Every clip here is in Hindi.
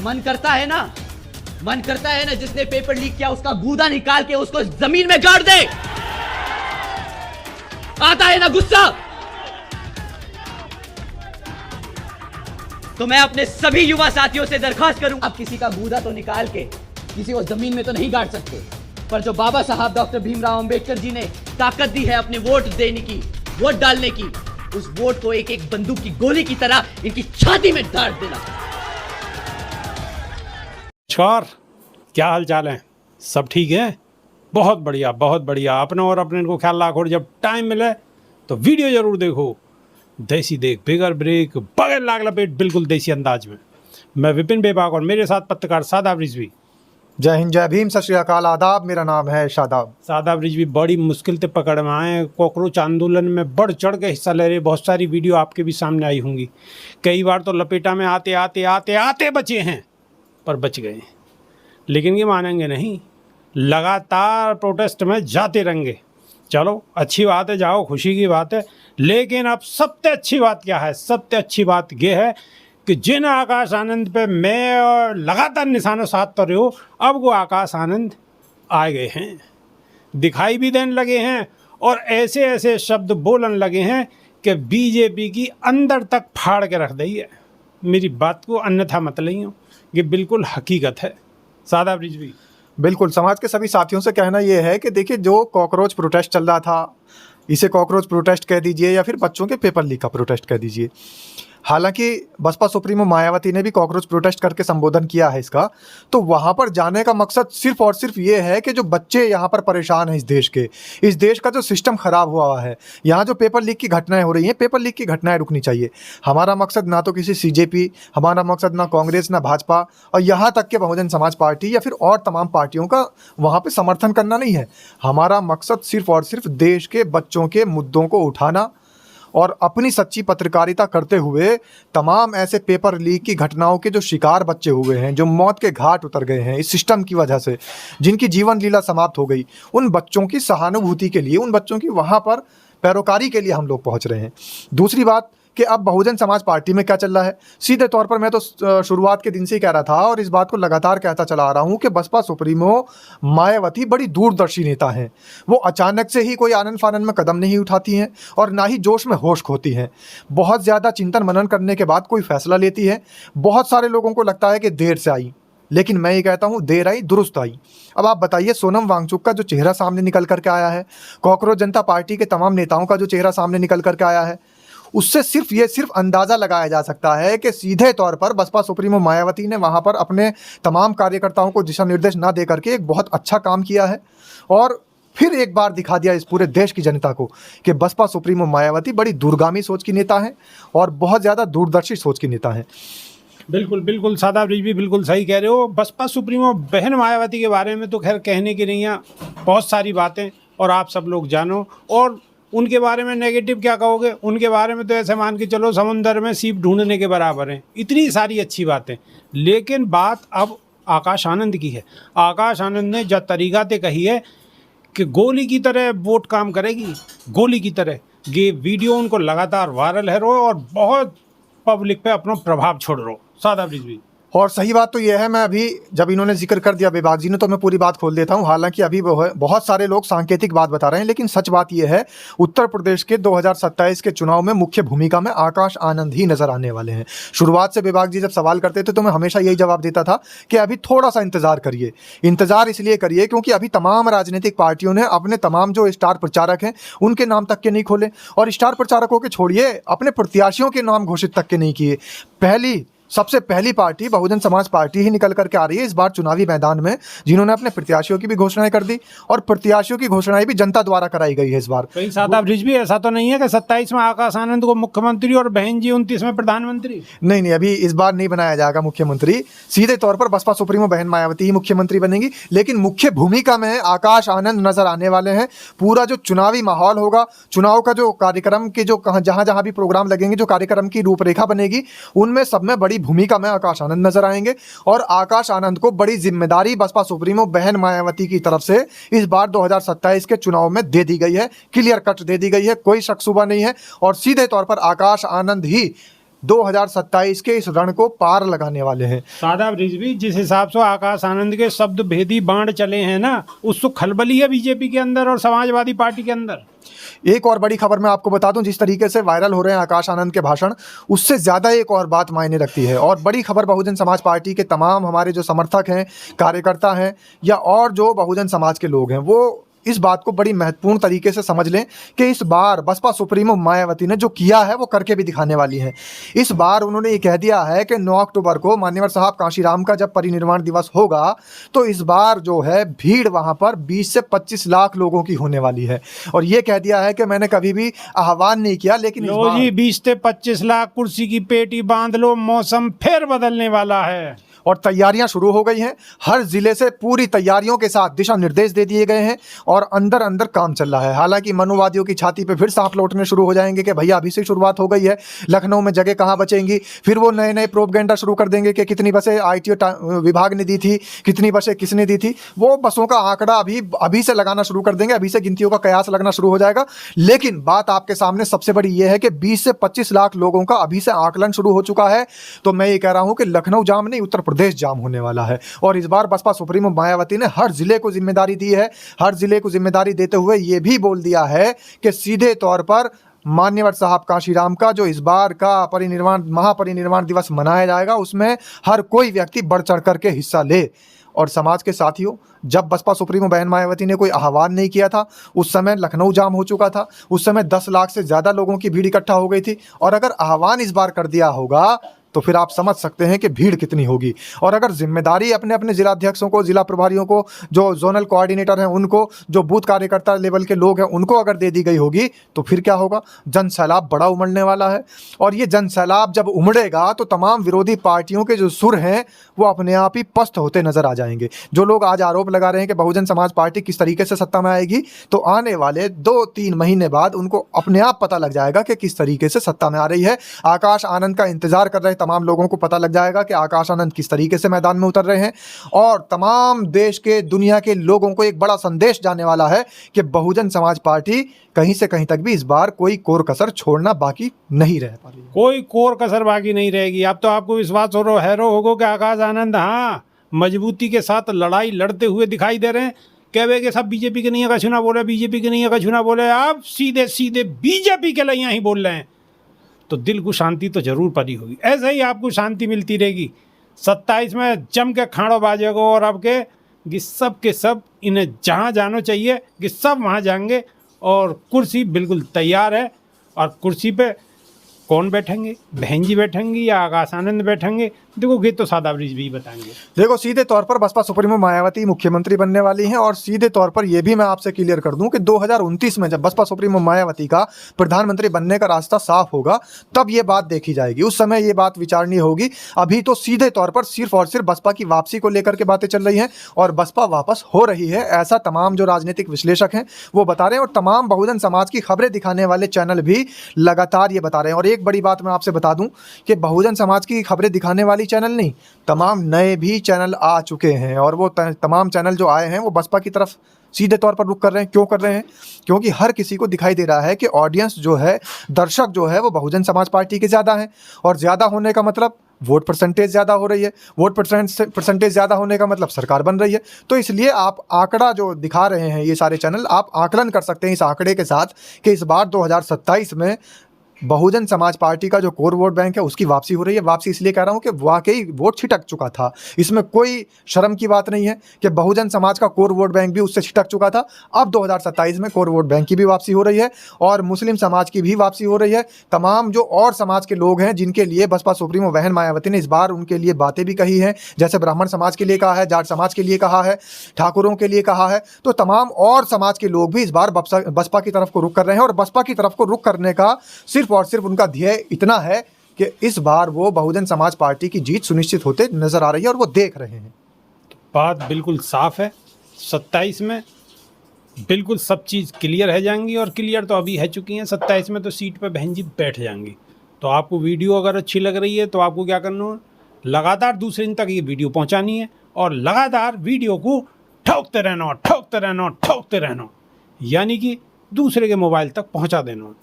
मन करता है ना, मन करता है ना जिसने पेपर लीक किया उसका गूदा निकाल के उसको जमीन में गाड़ दे। आता है ना गुस्सा। तो मैं अपने सभी युवा साथियों से दरखास्त करूं, आप किसी का गूदा तो निकाल के किसी को जमीन में तो नहीं गाड़ सकते, पर जो बाबा साहब डॉक्टर भीमराव अंबेडकर जी ने ताकत दी है अपने वोट देने की, वोट डालने की, उस वोट को एक एक बंदूक की गोली की तरह इनकी छाती में डाल देना। नमस्कार, क्या हाल चाल है? सब ठीक है? बहुत बढ़िया, बहुत बढ़िया। अपने और अपने को ख्याल रखो, जब टाइम मिले तो वीडियो जरूर देखो। देसी देख बिगर ब्रेक बगैर लाग लपेट, बिल्कुल देसी अंदाज में। मैं विपिन बेबाक और मेरे साथ पत्रकार शादाब रिजवी। जय हिंद, जय भीम, सत श्री अकाल, आदाब। मेरा नाम है शादाब। शादाब रिजवी बड़ी मुश्किल से पकड़ में आए। कॉकरोच आंदोलन में बढ़ चढ़ के हिस्सा ले रहे, बहुत सारी वीडियो आपके भी सामने आई होंगी। कई बार तो लपेटा में आते आते आते आते बचे हैं, पर बच गए। लेकिन ये मानेंगे नहीं, लगातार प्रोटेस्ट में जाते रहेंगे। चलो अच्छी बात है, जाओ, खुशी की बात है। लेकिन अब सबसे अच्छी बात क्या है? सबसे अच्छी बात यह है कि जिन आकाश आनंद पे मैं और लगातार निशाना साधते रहे हो, अब वो आकाश आनंद आ गए हैं, दिखाई भी देने लगे हैं और ऐसे ऐसे शब्द बोलने लगे हैं कि बीजेपी की अंदर तक फाड़ के रख दी है। मेरी बात को अन्यथा मत लियो, ये बिल्कुल हकीकत है। शादाब रिजवी, बिल्कुल, समाज के सभी साथियों से कहना ये है कि देखिए, जो कॉकरोच प्रोटेस्ट चल रहा था, इसे कॉकरोच प्रोटेस्ट कह दीजिए या फिर बच्चों के पेपर लीक का प्रोटेस्ट कह दीजिए। हालांकि बसपा सुप्रीमो मायावती ने भी कॉकरोच प्रोटेस्ट करके संबोधन किया है इसका, तो वहां पर जाने का मकसद सिर्फ और सिर्फ ये है कि जो बच्चे यहाँ पर परेशान हैं, इस देश का जो सिस्टम खराब हुआ है, यहाँ जो पेपर लीक की घटनाएं हो रही हैं, पेपर लीक की घटनाएं रुकनी चाहिए। हमारा मकसद ना तो किसी सीजेपी, हमारा मकसद ना कांग्रेस, ना भाजपा, और यहाँ तक कि बहुजन समाज पार्टी या फिर और तमाम पार्टियों का वहाँ पर समर्थन करना नहीं है। हमारा मकसद सिर्फ और सिर्फ देश के बच्चों के मुद्दों को उठाना और अपनी सच्ची पत्रकारिता करते हुए तमाम ऐसे पेपर लीक की घटनाओं के जो शिकार बच्चे हुए हैं, जो मौत के घाट उतर गए हैं इस सिस्टम की वजह से, जिनकी जीवन लीला समाप्त हो गई, उन बच्चों की सहानुभूति के लिए, उन बच्चों की वहाँ पर पैरोकारी के लिए हम लोग पहुँच रहे हैं। दूसरी बात कि अब बहुजन समाज पार्टी में क्या चल रहा है, सीधे तौर पर मैं तो शुरुआत के दिन से ही कह रहा था और इस बात को लगातार कहता चला आ रहा हूं कि बसपा सुप्रीमो मायावती बड़ी दूरदर्शी नेता हैं। वो अचानक से ही कोई आनन फानन में कदम नहीं उठाती हैं और ना ही जोश में होश खोती हैं। बहुत ज़्यादा चिंतन मनन करने के बाद कोई फैसला लेती है। बहुत सारे लोगों को लगता है कि देर से आई, लेकिन मैं ये कहता हूँ देर आई दुरुस्त आई। अब आप बताइए, सोनम वांगचुक का जो चेहरा सामने निकल करके आया है, कॉकरोच जनता पार्टी के तमाम नेताओं का जो चेहरा सामने निकल करके आया है, उससे सिर्फ अंदाज़ा लगाया जा सकता है कि सीधे तौर पर बसपा सुप्रीमो मायावती ने वहाँ पर अपने तमाम कार्यकर्ताओं को दिशा निर्देश ना दे करके एक बहुत अच्छा काम किया है और फिर एक बार दिखा दिया इस पूरे देश की जनता को कि बसपा सुप्रीमो मायावती बड़ी दूरगामी सोच की नेता हैं और बहुत ज़्यादा दूरदर्शी सोच की नेता हैं। बिल्कुल बिल्कुल शादाब रिजवी, बिल्कुल सही कह रहे हो। बसपा सुप्रीमो बहन मायावती के बारे में तो खैर कहने की नहीं है, बहुत सारी बातें और आप सब लोग जानो। और उनके बारे में नेगेटिव क्या कहोगे? उनके बारे में तो ऐसे मान के चलो समुंदर में सीप ढूंढने के बराबर हैं, इतनी सारी अच्छी बातें। लेकिन बात अब आकाश आनंद की है। आकाश आनंद ने जो तरीका ते कही है कि गोली की तरह वोट काम करेगी, गोली की तरह। ये वीडियो उनको लगातार वायरल है रो और बहुत पब्लिक पे अपना प्रभाव छोड़ रहा। शादाब रिजवी, और सही बात तो यह है, मैं अभी जब इन्होंने जिक्र कर दिया बेबाक जी ने, तो मैं पूरी बात खोल देता हूं। हालांकि अभी बहुत सारे लोग सांकेतिक बात बता रहे हैं, लेकिन सच बात यह है, उत्तर प्रदेश के 2027 के चुनाव में मुख्य भूमिका में आकाश आनंद ही नजर आने वाले हैं। शुरुआत से बेबाक जी जब सवाल करते थे तो मैं हमेशा यही जवाब देता था कि अभी थोड़ा सा इंतजार करिए। इंतजार इसलिए करिए क्योंकि अभी तमाम राजनीतिक पार्टियों ने अपने तमाम जो स्टार प्रचारक हैं उनके नाम तक के नहीं खोले, और स्टार प्रचारकों के छोड़िए, अपने प्रत्याशियों के नाम घोषित तक के नहीं किए। सबसे पहली पार्टी बहुजन समाज पार्टी ही निकल करके आ रही है इस बार चुनावी मैदान में, जिन्होंने अपने प्रत्याशियों की भी घोषणाएं कर दी और प्रत्याशियों की घोषणाएं भी जनता द्वारा कराई गई है इस बार। कहीं शादाब रिजवी ऐसा तो नहीं है कि 27 में आकाश आनंद को मुख्यमंत्री और बहन जी 29 में प्रधानमंत्री? नहीं, अभी इस बार नहीं बनाया जाएगा मुख्यमंत्री। सीधे तौर पर बसपा सुप्रीमो बहन मायावती ही मुख्यमंत्री बनेंगी, लेकिन मुख्य भूमिका में आकाश आनंद नजर आने वाले हैं। पूरा जो चुनावी माहौल होगा, चुनाव का जो कार्यक्रम के जो जहां जहां भी प्रोग्राम लगेंगे, जो कार्यक्रम की रूपरेखा बनेगी, उनमें सब में बड़ी भूमिका में आकाश आनंद नजर आएंगे। और आकाश आनंद को बड़ी जिम्मेदारी बसपा सुप्रीमो बहन मायावती की तरफ से इस बार 2027 के चुनाव में दे दी गई है, क्लियर कट दे दी गई है, कोई शक शुबा नहीं है। और सीधे तौर पर आकाश आनंद ही 2027 के इस रण को पार लगाने वाले हैं। सादाब रिजवी, जिस हिसाब से आकाश आनंद के शब्द भेदी बाण चले हैं ना, उससे खलबली है बीजेपी के अंदर और समाजवादी पार्टी के अंदर। एक और बड़ी खबर मैं आपको बता दूं, जिस तरीके से वायरल हो रहे हैं आकाश आनंद के भाषण, उससे ज़्यादा एक और बात मायने रखती है। और बड़ी खबर बहुजन समाज पार्टी के तमाम हमारे जो समर्थक हैं, कार्यकर्ता हैं, या और जो बहुजन समाज के लोग हैं, वो इस बात को बड़ी महत्वपूर्ण तरीके से समझ लें कि इस बार बसपा सुप्रीमो मायावती ने जो किया है वो करके भी दिखाने वाली है। इस बार उन्होंने ये कह दिया है कि 9 अक्टूबर को मान्यवर साहब कांशीराम का जब परिनिर्वाण दिवस होगा, तो इस बार जो है भीड़ वहाँ पर 20 से 25 लाख लोगों की होने वाली है। और ये कह दिया है कि मैंने कभी भी आह्वान नहीं किया, लेकिन इस लो बार जी, 20 से 25 लाख कुर्सी की पेटी बांध लो, मौसम फिर बदलने वाला है। और तैयारियां शुरू हो गई हैं। हर जिले से पूरी तैयारियों के साथ दिशा निर्देश दे दिए गए हैं और अंदर अंदर काम चल रहा है। हालांकि मनुवादियों की छाती पे फिर सांप लौटने शुरू हो जाएंगे कि भैया अभी से शुरुआत हो गई है, लखनऊ में जगह कहाँ बचेंगी। फिर वो नए नए प्रोपगेंडा शुरू कर देंगे कि कितनी बसें ITO विभाग ने दी थी, कितनी बसें किसने दी थी। वो बसों का आंकड़ा अभी से लगाना शुरू कर देंगे, अभी से गिनतियों का कयास लगना शुरू हो जाएगा। लेकिन बात आपके सामने सबसे बड़ी ये है कि 20 से 25 लाख लोगों का अभी से आकलन शुरू हो चुका है। तो मैं ये कह रहा हूँ कि लखनऊ जाम नहीं, उत्तर प्रदेश जाम होने वाला है। और इस बार बसपा सुप्रीमो मायावती ने हर जिले को जिम्मेदारी दी है। हर जिले को जिम्मेदारी देते हुए ये भी बोल दिया है कि सीधे तौर पर मान्यवर साहब कांशीराम का जो इस बार का महापरिनिर्वाण दिवस मनाया जाएगा, उसमें हर कोई व्यक्ति बढ़ चढ़ करके हिस्सा ले। और समाज के साथियों, जब बसपा सुप्रीमो बहन मायावती ने कोई आह्वान नहीं किया था, उस समय लखनऊ जाम हो चुका था, उस समय 10 लाख से ज़्यादा लोगों की भीड़ इकट्ठा हो गई थी। और अगर आह्वान इस बार कर दिया होगा तो फिर आप समझ सकते हैं कि भीड़ कितनी होगी। और अगर जिम्मेदारी अपने अपने जिलाध्यक्षों को, जिला प्रभारियों को, जो जोनल कोऑर्डिनेटर हैं उनको, जो बूथ कार्यकर्ता लेवल के लोग हैं उनको अगर दे दी गई होगी, तो फिर क्या होगा? जन सैलाब बड़ा उमड़ने वाला है। और ये जन सैलाब जब उमड़ेगा तो तमाम विरोधी पार्टियों के जो सुर हैं वो अपने आप ही पस्त होते नजर आ जाएंगे। जो लोग आज आरोप लगा रहे हैं कि बहुजन समाज पार्टी किस तरीके से सत्ता में आएगी, तो आने वाले 2-3 महीने बाद उनको अपने आप पता लग जाएगा कि किस तरीके से सत्ता में आ रही है। आकाश आनंद का इंतजार कर रहे तमाम लोगों को पता लग जाएगा कि आकाश आनंद किस तरीके से मैदान में उतर रहे हैं। और तमाम देश के, दुनिया के लोगों को एक बड़ा संदेश जाने वाला है कि बहुजन समाज पार्टी कहीं से कहीं तक भी इस बार कोई कोर कसर छोड़ना बाकी नहीं रह पा रही। कोई कोर कसर बाकी नहीं रहेगी। अब तो आपको विश्वास होगा कि आकाश आनंद मजबूती के साथ लड़ाई लड़ते हुए दिखाई दे रहे हैं। कहवे कि सब बीजेपी के नहीं का चुनाव बोले, बीजेपी के नहीं का चुनाव बोले, आप सीधे सीधे बीजेपी के लिए ही बोल रहे हैं। तो दिल को शांति तो जरूर पड़ी होगी। ऐसे ही आपको शांति मिलती रहेगी। 27 में जम के खाड़ो बाजेगा और अब के सब के सब इन्हें जहाँ जाना चाहिए कि सब वहाँ जाएंगे। और कुर्सी बिल्कुल तैयार है। और कुर्सी पे कौन बैठेंगे? बहन जी बैठेंगी या आकाश आनंद बैठेंगे? देखो ये तो सादाब रिजवी बताएंगे। देखो, सीधे तौर पर बसपा सुप्रीमो मायावती मुख्यमंत्री बनने वाली हैं। और सीधे तौर पर यह भी मैं आपसे क्लियर कर दूं कि 2029 में जब बसपा सुप्रीमो मायावती का प्रधानमंत्री बनने का रास्ता साफ होगा, तब ये बात देखी जाएगी। उस समय ये बात विचारणीय होगी। अभी तो सीधे तौर पर सिर्फ और सिर्फ बसपा की वापसी को लेकर के बातें चल रही हैं और बसपा वापस हो रही है, ऐसा तमाम जो राजनीतिक विश्लेषक हैं वो बता रहे हैं। और तमाम बहुजन समाज की खबरें दिखाने वाले चैनल भी लगातार ये बता रहे हैं। और एक बड़ी बात मैं आपसे बता दूं कि बहुजन समाज की खबरें दिखाने वाली चैनल नहीं, तमाम नए भी चैनल आ चुके हैं। और वो तमाम चैनल जो आए हैं वो बसपा की तरफ सीधे तौर पर रुख कर रहे हैं। क्यों कर रहे हैं? क्योंकि हर किसी को दिखाई दे रहा है कि ऑडियंस जो है, दर्शक जो है, वो बहुजन समाज पार्टी के ज़्यादा हैं। और ज़्यादा होने का मतलब वोट परसेंटेज ज़्यादा हो रही है। वोट परसेंटेज ज़्यादा होने का मतलब सरकार बन रही है। तो इसलिए आप आंकड़ा जो दिखा रहे हैं ये सारे चैनल, आप आकलन कर सकते हैं इस आंकड़े के साथ कि इस बार 2027 में बहुजन समाज पार्टी का जो कोर वोट बैंक है उसकी वापसी हो रही है। वापसी इसलिए कह रहा हूं कि वाकई वोट छिटक चुका था। इसमें कोई शर्म की बात नहीं है कि बहुजन समाज का कोर वोट बैंक भी उससे छिटक चुका था। अब 2027 में कोर वोट बैंक की भी वापसी हो रही है और मुस्लिम समाज की भी वापसी हो रही है। तमाम जो और समाज के लोग हैं जिनके लिए बसपा सुप्रीमो बहन मायावती ने इस बार उनके लिए बातें भी कही हैं, जैसे ब्राह्मण समाज के लिए कहा है, जाट समाज के लिए कहा है, ठाकुरों के लिए कहा है, तो तमाम और समाज के लोग भी इस बार बसपा की तरफ को रुख कर रहे हैं। और बसपा की तरफ को रुख करने का सिर्फ और सिर्फ उनका ध्येय इतना है कि इस बार वो बहुजन समाज पार्टी की जीत सुनिश्चित होते नजर आ रही है और वो देख रहे हैं। बात बिल्कुल साफ है। 27 में बिल्कुल सब चीज़ क्लियर है जाएंगी और क्लियर तो अभी है चुकी हैं। 27 में तो सीट पर बहन जी बैठ जाएंगी। तो आपको वीडियो अगर अच्छी लग रही है तो आपको क्या करना है? लगातार दूसरे दिन तक ये वीडियो पहुंचानी है और लगातार वीडियो को ठोकते रहना, ठोकते रहना, ठोकते रहना, यानी कि दूसरे के मोबाइल तक पहुंचा देना।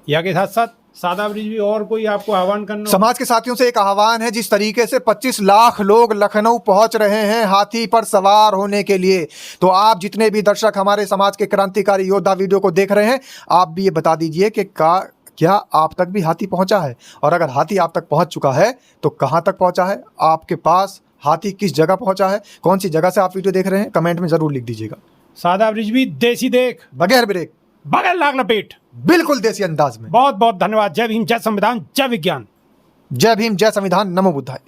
या के साथ साथ सादाब रिजवी, और कोई आपको आह्वान करना हो? समाज के साथियों से एक आह्वान है, जिस तरीके से 25 लाख लोग लखनऊ पहुंच रहे हैं हाथी पर सवार होने के लिए, तो आप जितने भी दर्शक हमारे समाज के क्रांतिकारी योद्धा वीडियो को देख रहे हैं, आप भी ये बता दीजिए कि क्या आप तक भी हाथी पहुंचा है, और अगर हाथी आप तक पहुंच चुका है तो कहां तक पहुंचा है, आपके पास हाथी किस जगह पहुंचा है, कौन सी जगह से आप वीडियो देख रहे हैं, कमेंट में जरूर लिख दीजिएगा। सादाब रिजवी, देसी देख बगैर ब्रेक, बगैर लाग लपेट, बिल्कुल देसी अंदाज में। बहुत बहुत धन्यवाद। जय भीम, जय संविधान, जय विज्ञान। जय भीम, जय संविधान, नमो बुद्धाय।